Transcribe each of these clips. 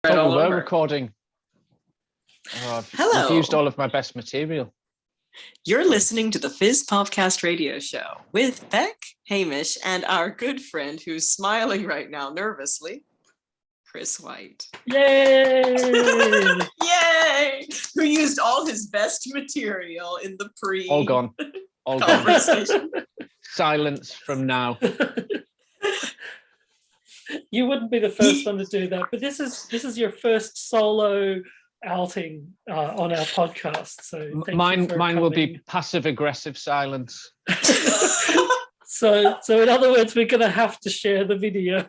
Right, thought all we were over. recording. Hello. I've used all of my best material. You're listening to the FizzPopcast radio show with Bec, Hamish, and our good friend who's smiling right now nervously, Chris Whyte. Yay! Yay! Who used all his best material in the All gone. All gone. conversation. Silence from now. You wouldn't be the first one to do that, but this is your first solo outing on our podcast. So mine will be passive aggressive silence. So in other words, we're going to have to share the video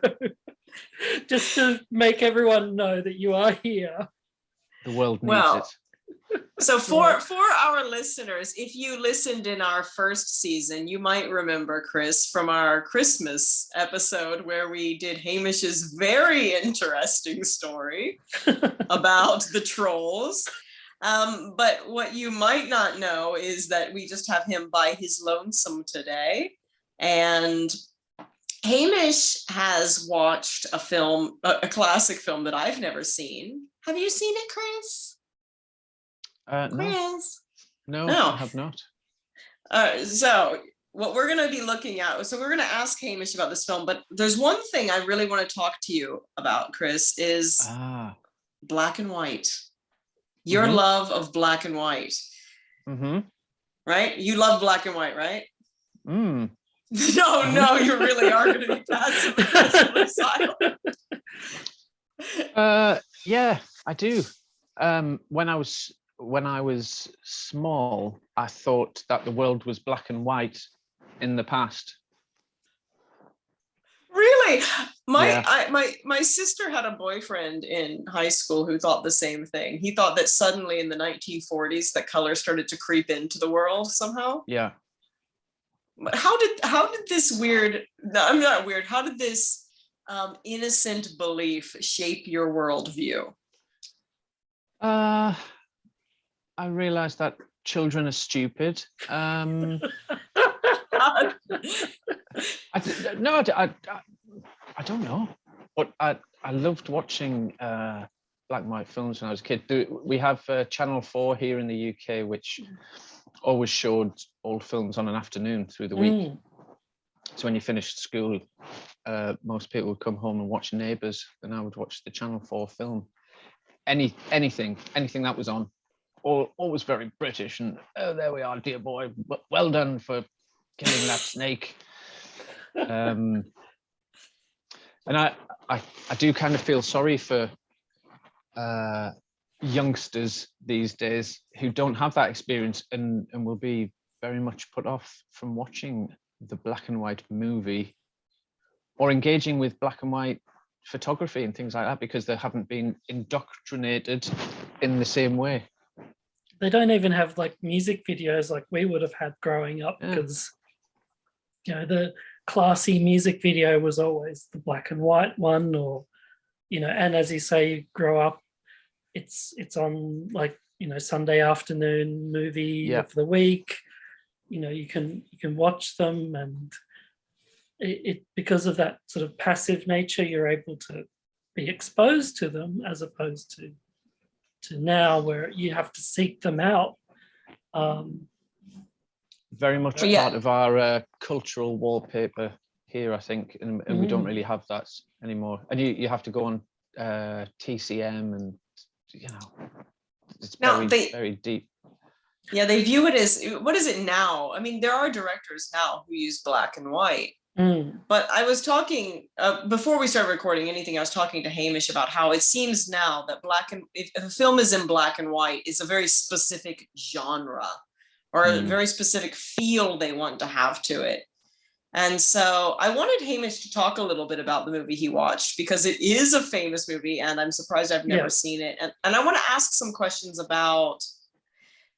just to make everyone know that you are here. The world needs it. So for our listeners, if you listened in our first season, you might remember, Chris, from our Christmas episode where we did Hamish's very interesting story about the trolls. But what you might not know is that we just have him by his lonesome today. And Hamish has watched a film, a classic film that I've never seen. Have you seen it, Chris? No, I have not. So what we're going to be looking at, so we're going to ask Hamish about this film, but there's one thing I really want to talk to you about, Chris, is black and white. Your love of black and white. Mm-hmm. Right? You love black and white, right? No, you really are going to be passive aggressively silent. Yeah, I do. When I was small, I thought that the world was black and white in the past. Really? My sister had a boyfriend in high school who thought the same thing. He thought that suddenly in the 1940s that color started to creep into the world somehow. Yeah. But how did this weird? No, I'm not weird. How did this innocent belief shape your worldview? I realized that children are stupid. I don't know, but I loved watching black and white films when I was a kid. We have Channel 4 here in the UK, which always showed old films on an afternoon through the week. So when you finished school, most people would come home and watch Neighbours, and I would watch the Channel 4 film. Anything that was on. Always very British, and oh, there we are, dear boy, well done for killing that snake. And I do kind of feel sorry for youngsters these days who don't have that experience and will be very much put off from watching the black and white movie or engaging with black and white photography and things like that because they haven't been indoctrinated in the same way. They don't even have like music videos like we would have had growing up because the classy music video was always the black and white one, or and as you say, you grow up, it's on like Sunday afternoon movie of the week. You can watch them, and it because of that sort of passive nature, you're able to be exposed to them as opposed to now where you have to seek them out. Very much part of our cultural wallpaper here, I think, and we don't really have that anymore. And you have to go on TCM, and it's very deep. Yeah, they view it as, what is it now? I mean, there are directors now who use black and white. But I was talking before we started recording anything, I was talking to Hamish about how it seems now that if a film is in black and white, it's a very specific genre or a very specific feel they want to have to it. And so I wanted Hamish to talk a little bit about the movie he watched because it is a famous movie and I'm surprised I've never seen it. And I want to ask some questions about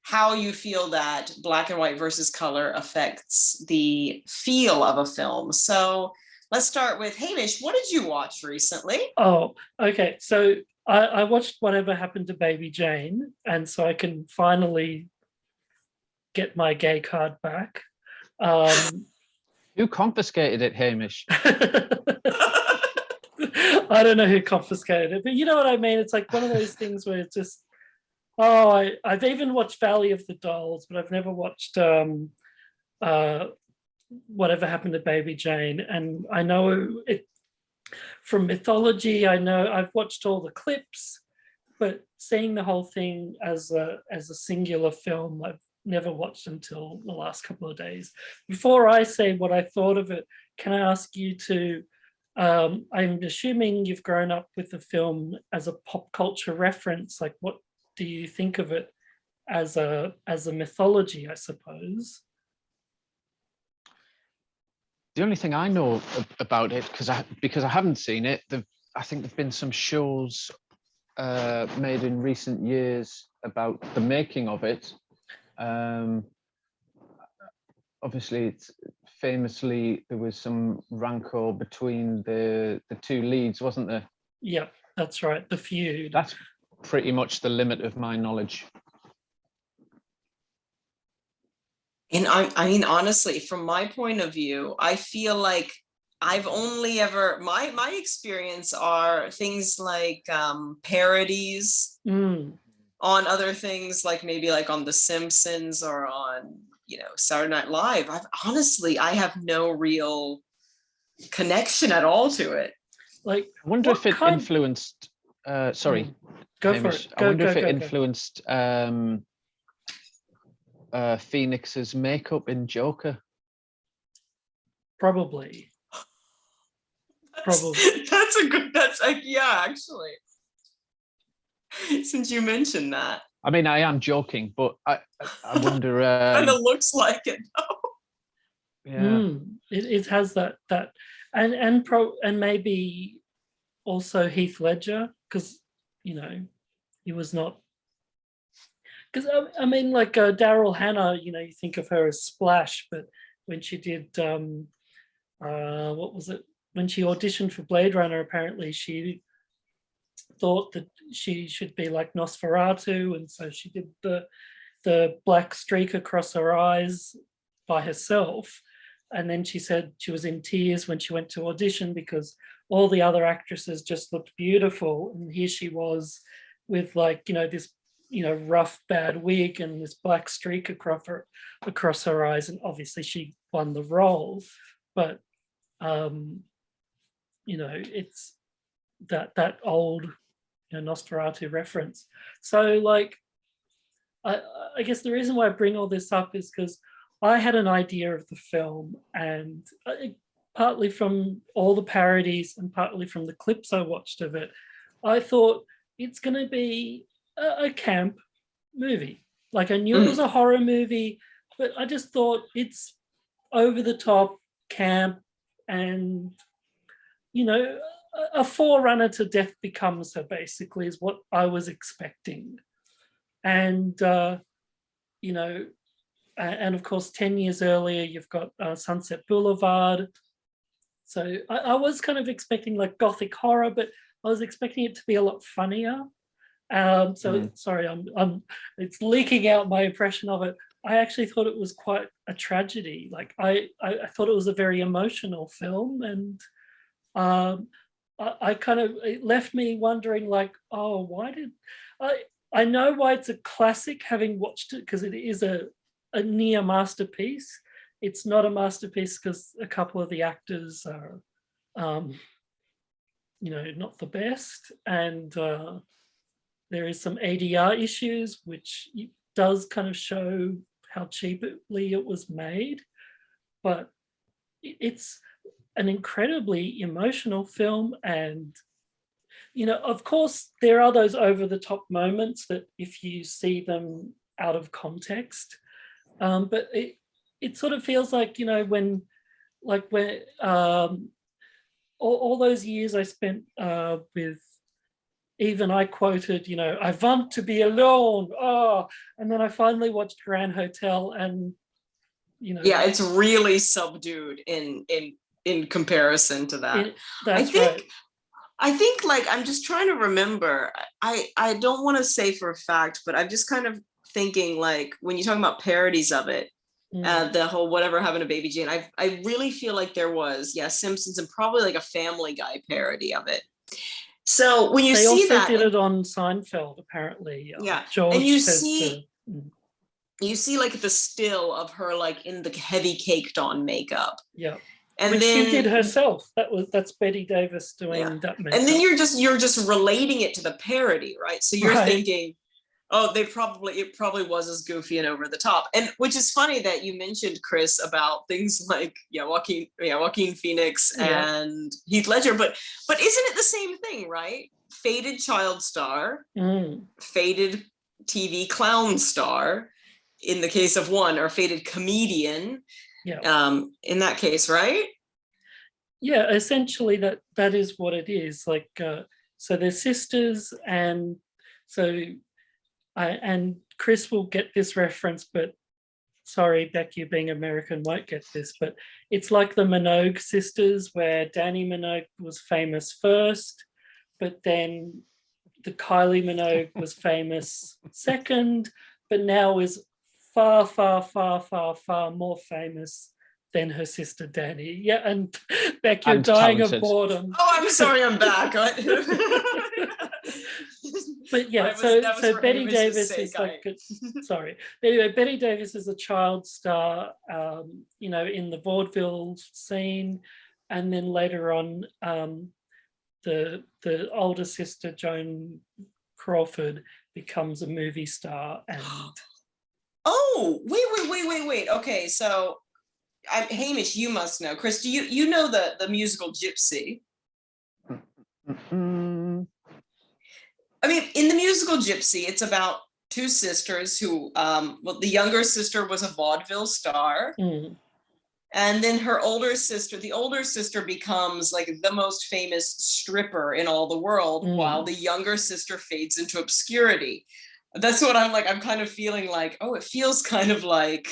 how you feel that black and white versus color affects the feel of a film. So let's start with Hamish. What did you watch recently? Oh, okay. So I watched Whatever Happened to Baby Jane, and so I can finally get my gay card back. Who confiscated it, Hamish? I don't know who confiscated it, but you know what I mean. It's like one of those things where it's just, I've even watched Valley of the Dolls, but I've never watched Whatever Happened to Baby Jane. And I know it from mythology. I know I've watched all the clips, but seeing the whole thing as a singular film, I've never watched until the last couple of days. Before I say what I thought of it, can I ask you to, I'm assuming you've grown up with the film as a pop culture reference. Like, what do you think of it as a mythology, I suppose? The only thing I know about it, because I haven't seen it, I think there've been some shows made in recent years about the making of it. Obviously, it's famously there was some rancor between the two leads, wasn't there? Yeah, that's right. The feud. That's pretty much the limit of my knowledge. And I mean, honestly, from my point of view, I feel like I've only ever, my experience are things like parodies on other things, like maybe like on The Simpsons or on, Saturday Night Live. I have no real connection at all to it. Like, I wonder if it influenced, sorry. Go Hamish, for it. I wonder if it influenced Phoenix's makeup in Joker. Probably. Yeah, actually. Since you mentioned that. I mean, I am joking, but I wonder. Kind of looks like it, though. Yeah. It has that and maybe also Heath Ledger, because he was not. Because I mean, like Daryl Hannah, you think of her as Splash, but when she did, what was it? When she auditioned for Blade Runner, apparently she thought that she should be like Nosferatu, and so she did the black streak across her eyes by herself. And then she said she was in tears when she went to audition because all the other actresses just looked beautiful, and here she was with like this rough bad wig and this black streak across her eyes, and obviously she won the role, but it's that old Nosferatu reference. So like I guess the reason why I bring all this up is because I had an idea of the film, and partly from all the parodies and partly from the clips I watched of it, I thought it's going to be a camp movie. Like, I knew it was a horror movie, but I just thought it's over the top camp, and a forerunner to Death Becomes Her basically is what I was expecting. And and of course 10 years earlier you've got Sunset Boulevard. So I was kind of expecting like gothic horror, but I was expecting it to be a lot funnier. Sorry, it's leaking out my impression of it. I actually thought it was quite a tragedy. Like I thought it was a very emotional film, and I kind of, it left me wondering like, oh, why did I know why it's a classic having watched it, because it is a near masterpiece. It's not a masterpiece because a couple of the actors are not the best, and there is some ADR issues, which does kind of show how cheaply it was made. But it's an incredibly emotional film, and of course there are those over the top moments that if you see them out of context, but it sort of feels like when all those years I spent with, even I quoted, I want to be alone. Oh, and then I finally watched Grand Hotel, and yeah, it's really subdued in comparison to that. I think like, I'm just trying to remember. I don't want to say for a fact, but I'm just kind of thinking like, when you're talking about parodies of it, the whole Whatever Happened to Baby Jane, I really feel like there was, Simpsons and probably like a Family Guy parody of it. So when you they see also that, did it on Seinfeld, apparently. Yeah, George and you says see, to, you see like the still of her like in the heavy caked on makeup. Yeah. And which then she did herself. That's Bette Davis doing that makeup. And then you're just relating it to the parody, right? So you're thinking, oh, it probably was as goofy and over the top. And which is funny that you mentioned, Chris, about things like Joaquin Phoenix and Heath Ledger, but isn't it the same thing, right? Faded child star, faded TV clown star in the case of one, or faded comedian in that case, right? Yeah, essentially that is what it is. Like, so they're sisters, and so and Chris will get this reference, but sorry, Bec, you being American won't get this, but it's like the Minogue sisters, where Danny Minogue was famous first, but then the Kylie Minogue was famous second, but now is far, far, far, far, far more famous than her sister Danny. Yeah, and Bec, you're dying of boredom. Oh, I'm sorry, I'm back. But yeah, so Bette Davis is like, sorry. Anyway, Bette Davis is a child star, in the vaudeville scene, and then later on, the older sister Joan Crawford becomes a movie star. And oh, wait. Okay, so Hamish, you must know. Chris, do you know the musical Gypsy? I mean, in the musical Gypsy, it's about two sisters who, the younger sister was a vaudeville star. And then the older sister becomes like the most famous stripper in all the world, while the younger sister fades into obscurity. That's what I'm kind of feeling like, oh, it feels kind of like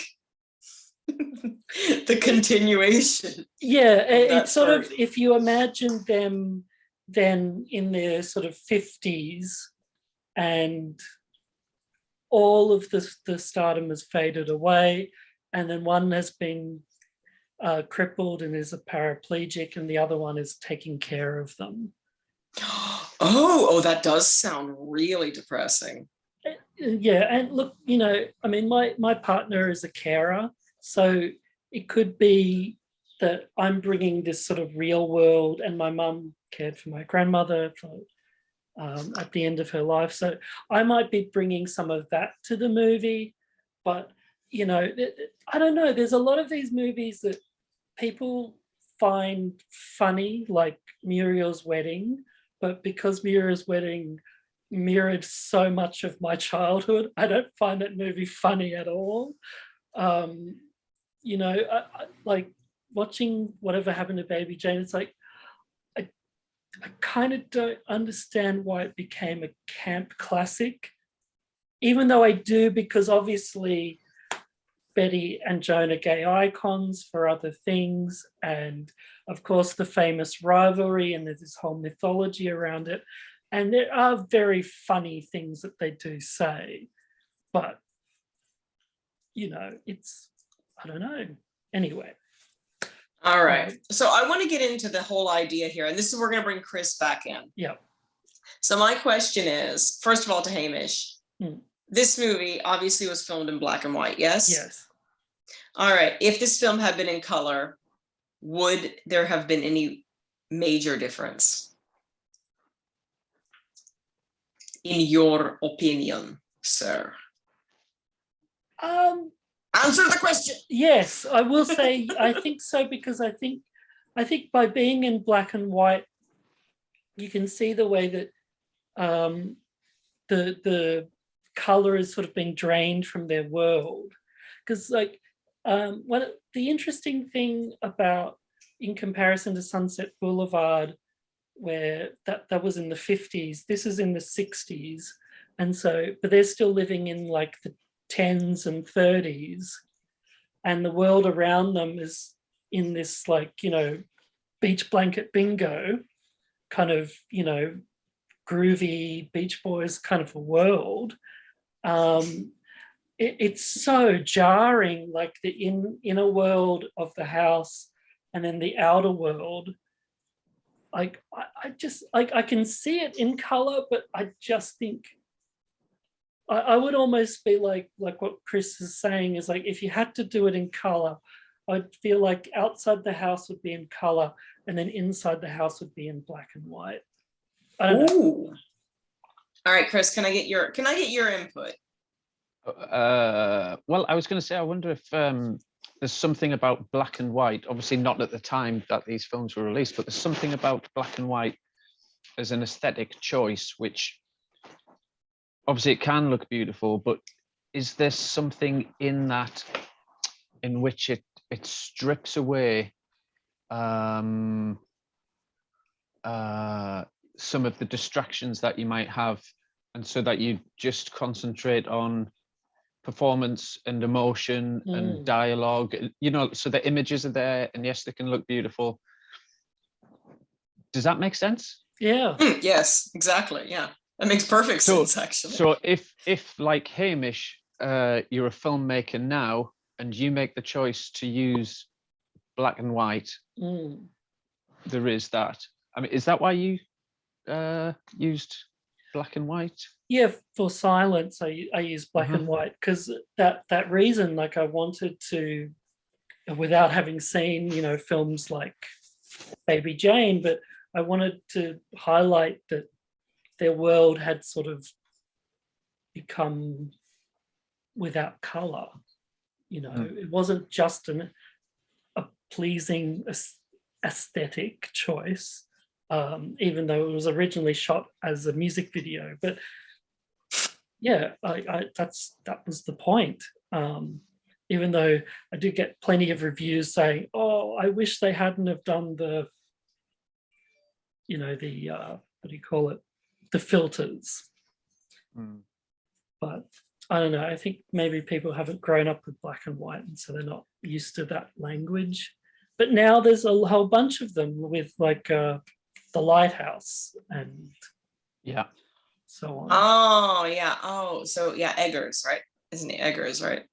the continuation. Yeah, it's sort of, if you imagine them then in their sort of 50s, and all of the stardom has faded away, and then one has been crippled and is a paraplegic, and the other one is taking care of them. Oh, that does sound really depressing. Yeah, and look, I mean, my partner is a carer, so it could be that I'm bringing this sort of real world, and my mum cared for my grandmother at the end of her life, so I might be bringing some of that to the movie. But I don't know, there's a lot of these movies that people find funny, like Muriel's Wedding, but because Muriel's Wedding mirrored so much of my childhood, I don't find that movie funny at all. I like watching Whatever Happened to Baby Jane. It's like I kind of don't understand why it became a camp classic, even though I do, because obviously Bette and Joan are gay icons for other things, and of course the famous rivalry, and there's this whole mythology around it, and there are very funny things that they do say, but it's, I don't know. Anyway. All right. So I want to get into the whole idea here, and this is, we're going to bring Chris back in. Yeah. So my question is, first of all, to Hamish, this movie obviously was filmed in black and white, yes? Yes. All right. If this film had been in color, would there have been any major difference? In your opinion, sir? Answer the question. Yes, I will say I think so, because I think by being in black and white, you can see the way that the color is sort of being drained from their world. Because the interesting thing about, in comparison to Sunset Boulevard, where that was in the 50s, this is in the 60s, and so, but they're still living in like the 10s and 30s, and the world around them is in this beach blanket bingo kind of groovy Beach Boys kind of a world. It's so jarring, like the inner world of the house and then the outer world. I can see it in color, but I just think I would almost be like what Chris is saying is like, if you had to do it in color, I'd feel like outside the house would be in color and then inside the house would be in black and white. I don't know. All right, Chris, can I get your input? Well, I was going to say, I wonder if there's something about black and white, obviously not at the time that these films were released, but there's something about black and white as an aesthetic choice, which obviously it can look beautiful, but is there something in that in which it strips away some of the distractions that you might have, and so that you just concentrate on performance and emotion and dialogue, so the images are there, and yes, they can look beautiful. Does that make sense? Yeah. Yes, exactly. Yeah, that makes perfect sense, actually. So if like Hamish, you're a filmmaker now and you make the choice to use black and white, there is that. I mean, is that why you used black and white? Yeah, for silence, I use black and white because that reason, like I wanted to, without having seen, films like Baby Jane, but I wanted to highlight that their world had sort of become without color. It wasn't just a pleasing aesthetic choice, even though it was originally shot as a music video. But yeah, that was the point. Even though I do get plenty of reviews saying, "Oh, I wish they hadn't have done the, what do you call it, the filters." But I don't know. I think maybe people haven't grown up with black and white, and so they're not used to that language. But now there's a whole bunch of them with like the Lighthouse and so on. Oh yeah. Oh, so yeah, Eggers, right? Isn't he Eggers, right?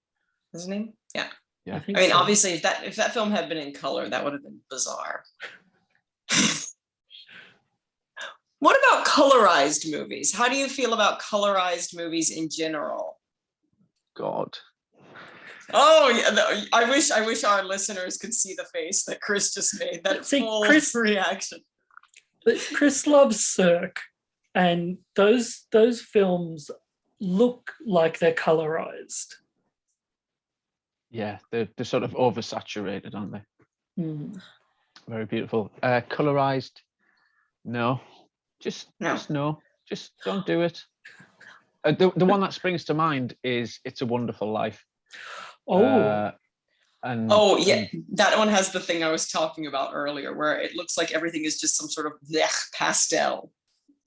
His name? Yeah. I mean, obviously, if that film had been in color, that would have been bizarre. What about colorized movies? How do you feel about colorized movies in general? God. Oh yeah, I wish our listeners could see the face that Chris just made. That full reaction. But Chris loves Cirque, and those films look like they're colorized. Yeah, they're sort of oversaturated, aren't they? Very beautiful. Colorized? No. Just no. Just don't do it. The one that springs to mind is It's a Wonderful Life. Oh. That one has the thing I was talking about earlier, where it looks like everything is just some sort of pastel,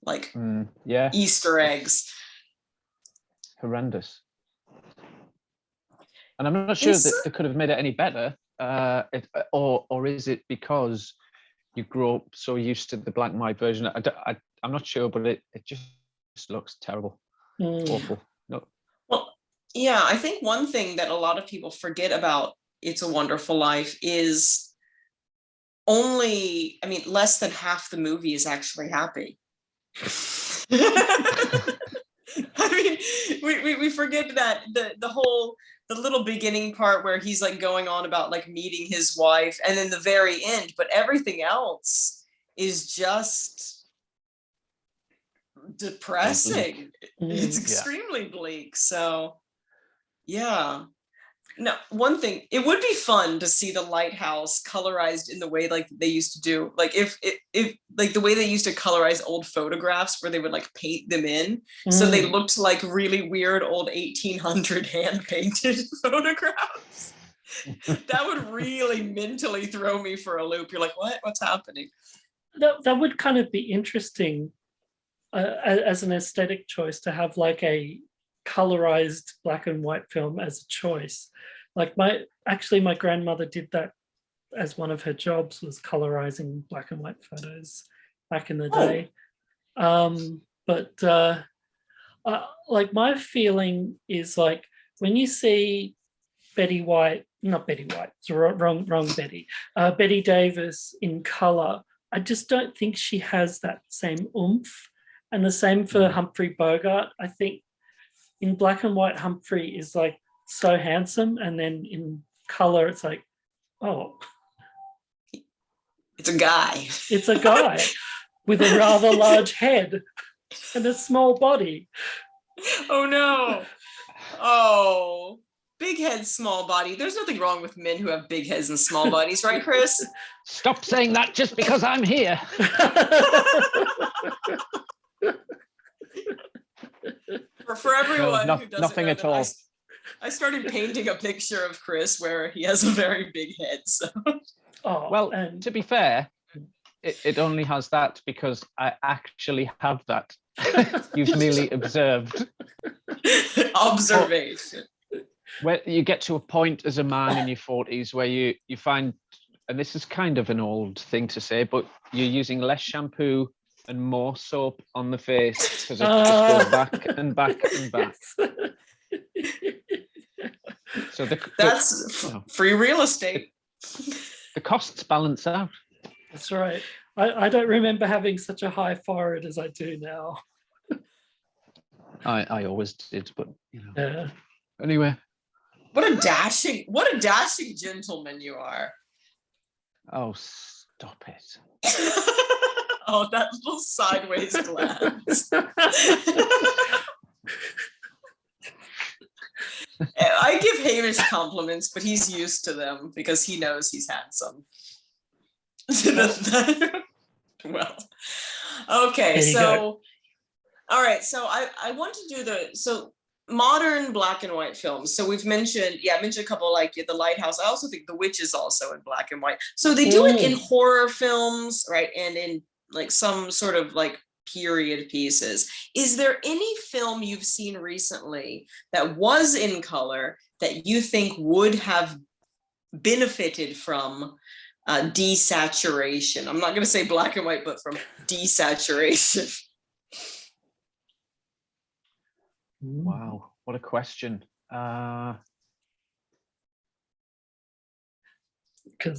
like Easter eggs. Horrendous. And I'm not sure that they could have made it any better, or is it because you grow up so used to the black and white version? I'm not sure, but it just looks terrible, awful. No. Well, yeah, I think one thing that a lot of people forget about It's a Wonderful Life is less than half the movie is actually happy. I mean, we forget that the little beginning part where he's like going on about like meeting his wife, and then the very end, but everything else is just depressing. It's extremely bleak. So yeah. No, one thing, it would be fun to see the Lighthouse colorized in the way like they used to do, like if like the way they used to colorize old photographs, where they would like paint them in so they looked like really weird old 1800 hand painted photographs. That would really mentally throw me for a loop. You're like, what's happening? That would kind of be interesting as an aesthetic choice, to have like a colorized black and white film as a choice. Like my grandmother did that as one of her jobs, was colorizing black and white photos back in the day. But like my feeling is like when you see Betty White, not Betty White, it's wrong Betty, Betty Davis in color, I just don't think she has that same oomph. And the same for Humphrey Bogart. I think in black and white, Humphrey is like so handsome, and then in color, it's like, oh, it's a guy. It's a guy with a rather large head and a small body. Oh no. Oh, big head, small body. There's nothing wrong with men who have big heads and small bodies, right, Chris? Stop saying that just because I'm here. For everyone who doesn't nothing know at all. I started painting a picture of Chris where he has a very big head. So. Oh, well, to be fair, it only has that because I actually have that. You've merely observed. Observation. Where you get to a point as a man in your 40s where you find, and this is kind of an old thing to say, but you're using less shampoo and more soap on the face because it just goes back and back and back. So that's free real estate. The costs balance out. That's right. I don't remember having such a high forehead as I do now. I always did, but Yeah. Anyway. What a dashing gentleman you are. Oh, stop it. Oh, that little sideways glance. I give Hamish compliments, but he's used to them because he knows he's handsome. Well, okay, so all right, so I want to do modern black and white films. So we've mentioned a couple like The Lighthouse. I also think The Witch is also in black and white. So they do it in horror films, right? And in like some sort of like period pieces. Is there any film you've seen recently that was in color that you think would have benefited from desaturation? I'm not going to say black and white, but from desaturation. Wow, what a question. I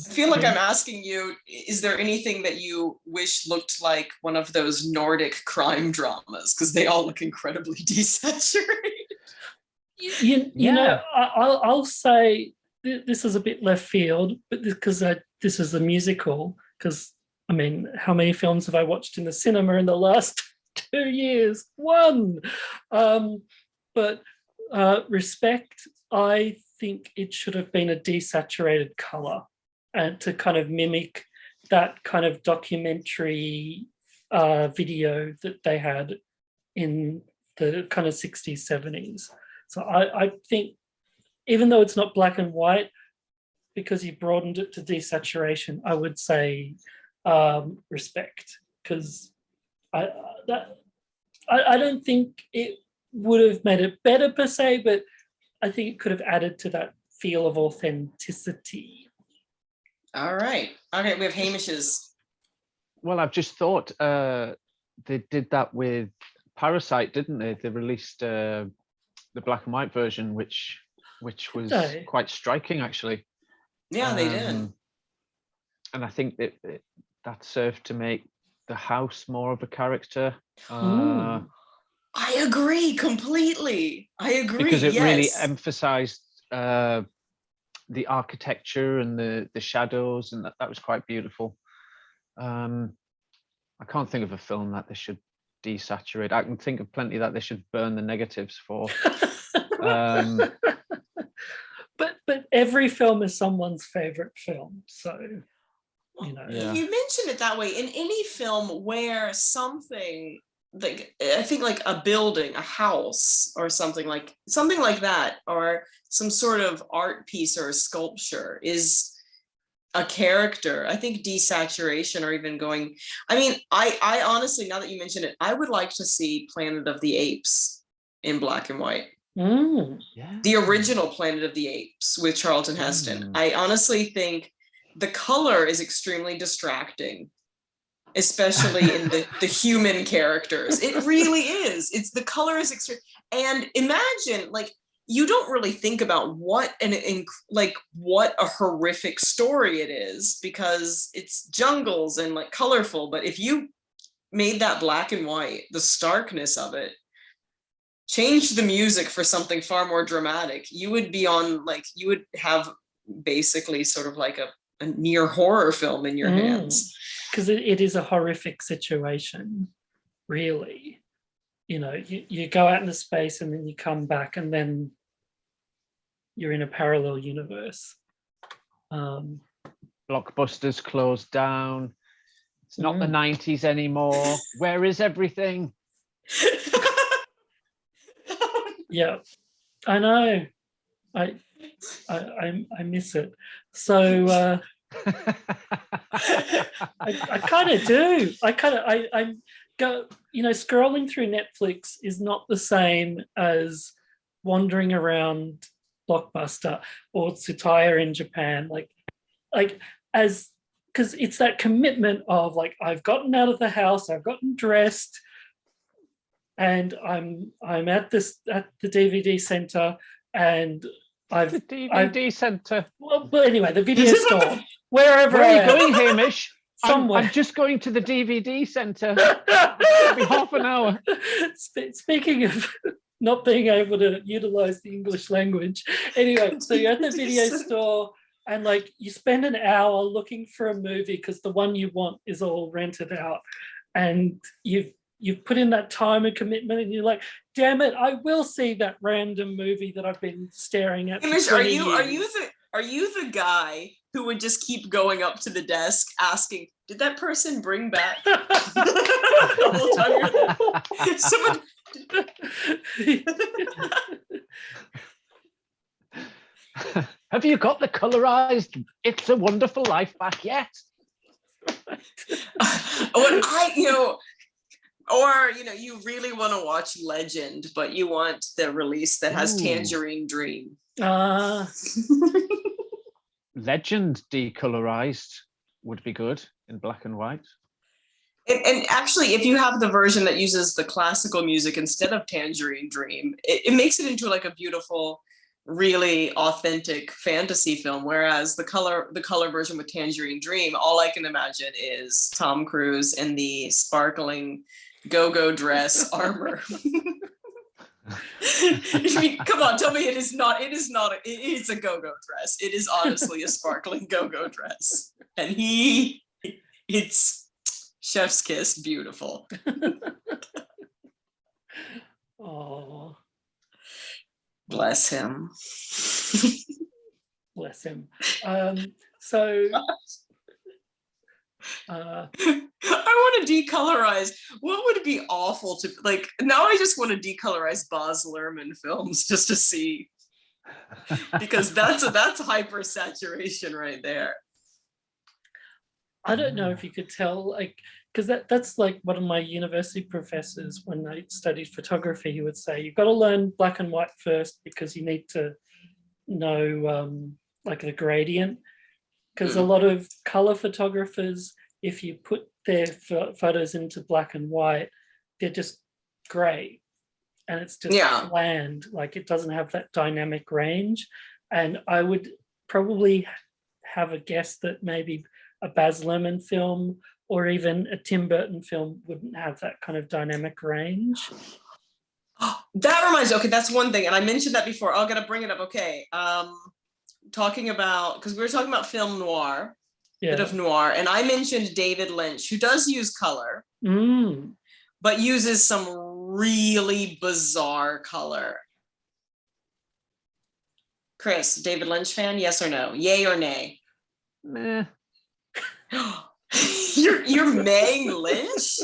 feel like I'm asking you, is there anything that you wish looked like one of those Nordic crime dramas? Because they all look incredibly desaturated. You know, I'll say this is a bit left field, but because this is a musical, because, I mean, how many films have I watched in the cinema in the last 2 years? One. But Respect, I think it should have been a desaturated color, and to kind of mimic that kind of documentary video that they had in the kind of 60s, 70s. So I think, even though it's not black and white, because you broadened it to desaturation, I would say Respect, because I don't think it would have made it better per se, but I think it could have added to that feel of authenticity. All right. Okay, we have Hamish's. Well, I've just thought they did that with Parasite, didn't they? They released the black and white version, which was quite striking, actually. Yeah, they did. And I think that served to make the house more of a character. I agree completely. I agree. Because it really emphasized the architecture and the shadows, and that was quite beautiful. I can't think of a film that they should desaturate. I can think of plenty that they should burn the negatives for. But every film is someone's favorite film, so you know. Yeah. You mentioned it that way. In any film where something, like, I think like a building, a house, or something like that, or some sort of art piece or a sculpture is a character, I think desaturation, or even going, I mean, I honestly, now that you mention it, I would like to see Planet of the Apes in black and white. The original Planet of the Apes with Charlton Heston. I honestly think the color is extremely distracting, especially in the human characters. It really is. The color is extreme. And imagine, like, you don't really think about what what a horrific story it is, because it's jungles and like colorful. But if you made that black and white, the starkness of it, changed the music for something far more dramatic, you would be on, like, you would have basically sort of like a near horror film in your hands. Because it is a horrific situation, really. You know, you go out into space and then you come back and then you're in a parallel universe. Blockbuster's closed down. It's not the 90s anymore. Where is everything? Yeah, I know. I miss it. So I kind of do. I go, you know, scrolling through Netflix is not the same as wandering around Blockbuster or Tsutaya in Japan. Like as, because it's that commitment of like, I've gotten out of the house, I've gotten dressed, and I'm at the DVD center, and the DVD center. Well, but anyway, the video store, wherever. Where are you going, Hamish? Somewhere. I'm just going to the DVD center. It'll be half an hour. Speaking of not being able to utilize the English language, anyway, so you're at the video store and like you spend an hour looking for a movie because the one you want is all rented out, and you've put in that time and commitment, and you're like, damn it, I will see that random movie that I've been staring at. Hamish, are you the guy who would just keep going up to the desk asking, did that person bring back the whole time you're there? Someone... Have you got the colorized It's a Wonderful Life back yet? Or you really want to watch Legend, but you want the release that has Tangerine Dream. Legend decolorized would be good in black and white. And actually, if you have the version that uses the classical music instead of Tangerine Dream, it makes it into like a beautiful, really authentic fantasy film. Whereas the color version with Tangerine Dream, all I can imagine is Tom Cruise in the sparkling go-go dress armor. I mean, come on, tell me it is not. It is a go-go dress. It is honestly a sparkling go-go dress, and it's chef's kiss, beautiful. Oh, bless him. Bless him. So. I want to decolorize. What would it be awful to like? Now I just want to decolorize Baz Luhrmann films just to see, because that's hyper saturation right there. I don't know if you could tell, like, because that's like one of my university professors when I studied photography. He would say you've got to learn black and white first because you need to know like the gradient. Because a lot of color photographers, if you put their photos into black and white, they're just gray, and it's just bland. Like it doesn't have that dynamic range. And I would probably have a guess that maybe a Baz Luhrmann film or even a Tim Burton film wouldn't have that kind of dynamic range. That reminds me. Okay, that's one thing, and I mentioned that before. I'm gonna bring it up. Okay. Talking about, because we were talking about film noir, bit of noir, and I mentioned David Lynch, who does use color, but uses some really bizarre color. Chris, David Lynch fan, yes or no? Yay or nay? Meh. You're maying Lynch?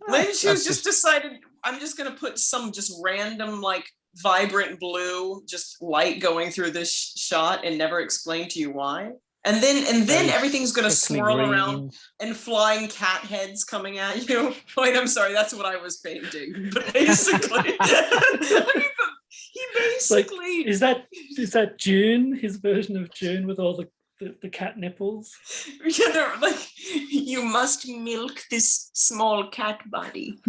Lynch, who's just decided, I'm just gonna put some just random like vibrant blue, just light going through this shot and never explain to you why. And then everything's going to swirl around and flying cat heads coming at you. Wait, I'm sorry, that's what I was painting. But basically, he basically... Like, is that June, his version of June with all the cat nipples? Yeah, they're like, you must milk this small cat body.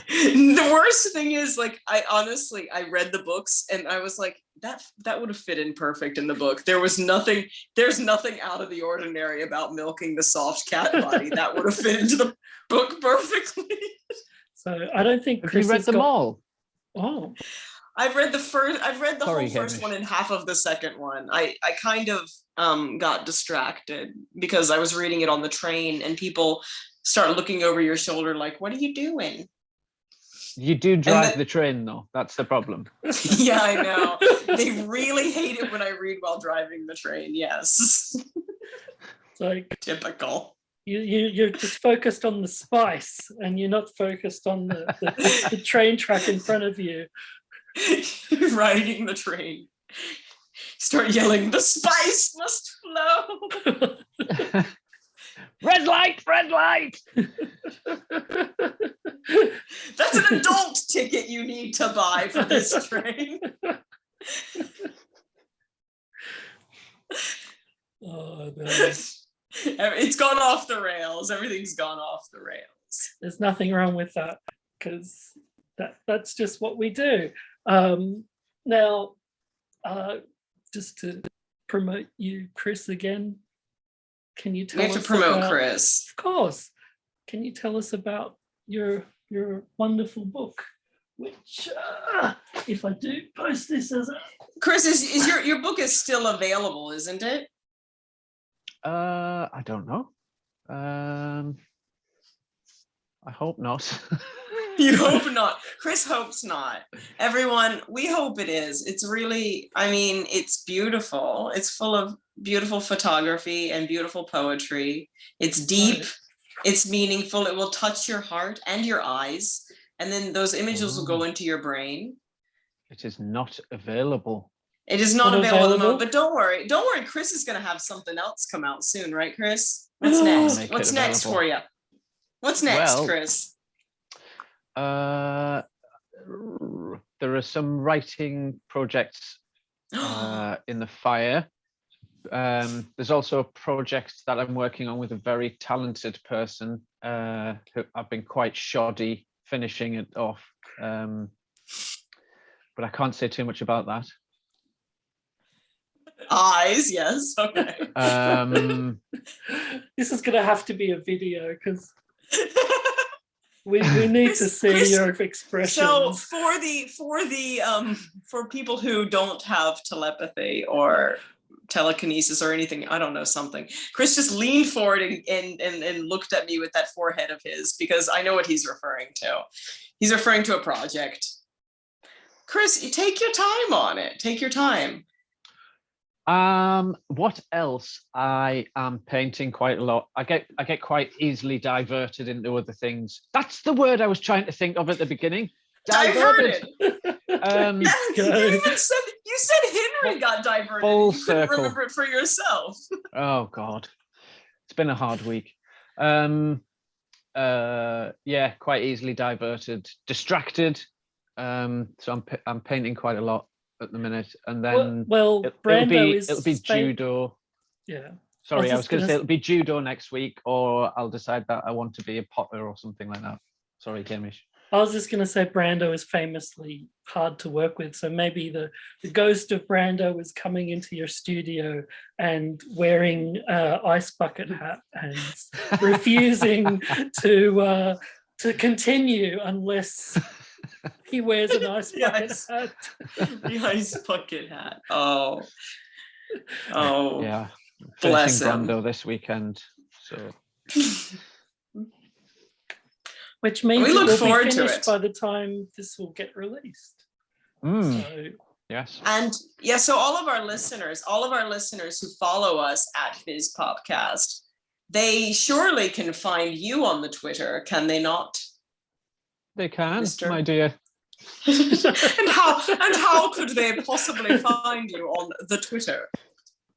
The worst thing is, like, I read the books and I was like, that would have fit in perfect in the book. There's nothing out of the ordinary about milking the soft cat body. That would have fit into the book perfectly. So I don't think Have Chris you read has them got... all? Oh, I've read the whole first Hamish. one and half of the second one. I kind of got distracted because I was reading it on the train and people start looking over your shoulder like, what are you doing? You do drive the train, though. That's the problem. Yeah, I know. They really hate it when I read while driving the train. Yes. it's like Typical. you're just focused on the spice and you're not focused on the train track in front of you. Riding the train. Start yelling, the spice must flow. Red light, red light. That's an adult ticket you need to buy for this train. Oh, no. It's gone off the rails. Everything's gone off the rails. There's nothing wrong with that because that's just what we do. Now, just to promote you, Chris, again, can you tell us? We have to promote Chris. Of course. Can you tell us about your wonderful book? Which, if I do post this as a... Chris, is your book is still available, isn't it? I don't know. I hope not. You hope not. Chris hopes not. Everyone, we hope it is. It's really, I mean, it's beautiful. It's full of beautiful photography and beautiful poetry. It's deep. Right. It's meaningful. It will touch your heart and your eyes. And then those images will go into your brain. It is not available. It is not available, but don't worry. Don't worry. Chris is going to have something else come out soon, right, Chris? What's next? What's next for you? What's next, Chris? There are some writing projects in the fire. There's also a project that I'm working on with a very talented person who I've been quite shoddy finishing it off. But I can't say too much about that. Eyes, yes. Okay. This is going to have to be a video because we need to see your expressions. So for people who don't have telepathy or telekinesis or anything, I don't know, something, Chris just leaned forward and looked at me with that forehead of his because I know what he's referring to. He's referring to a project. Chris, you take your time on it. Take your time. What else? I am painting quite a lot. I get quite easily diverted into other things. That's the word I was trying to think of at the beginning. Diverted. You said Henry got diverted. Full you circle. Couldn't remember it for yourself. Oh God, it's been a hard week. Yeah, quite easily diverted, distracted. So I'm painting quite a lot at the minute, and then it'll be judo. Yeah. Sorry, I was going to say it'll be judo next week, or I'll decide that I want to be a potter or something like that. Sorry, Hamish. I was just going to say Brando is famously hard to work with, so maybe the ghost of Brando is coming into your studio and wearing ice bucket hat and refusing to continue unless he wears an ice bucket hat. The ice bucket hat. Oh, yeah. Bless him. Brando this weekend, so. Which means it will be finished by the time this will get released. So, yes. And yeah, so all of our listeners who follow us at FizzPopcast, they surely can find you on the Twitter, can they not? They can, my dear. and how could they possibly find you on the Twitter?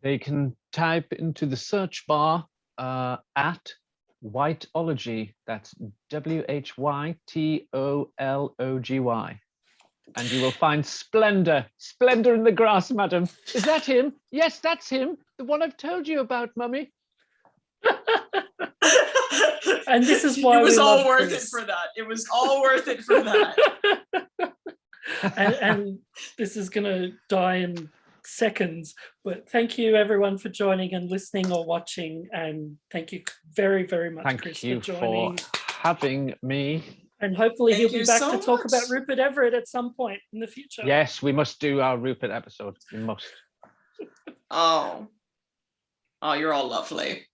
They can type into the search bar at Whyteology. That's WHYTOLOGY. And you will find Splendor in the grass, madam. Is that him? Yes, that's him. The one I've told you about, mummy. And this is why it was we all love worth Chris. it for that. It was all worth it for that. and this is going to die in seconds. But thank you, everyone, for joining and listening or watching. And thank you very, very much, Chris, for joining. For having me. And hopefully Thank he'll be back so to talk much. about Rupert Everett at some point in the future. Yes, we must do our Rupert episode. We must. Oh, you're all lovely.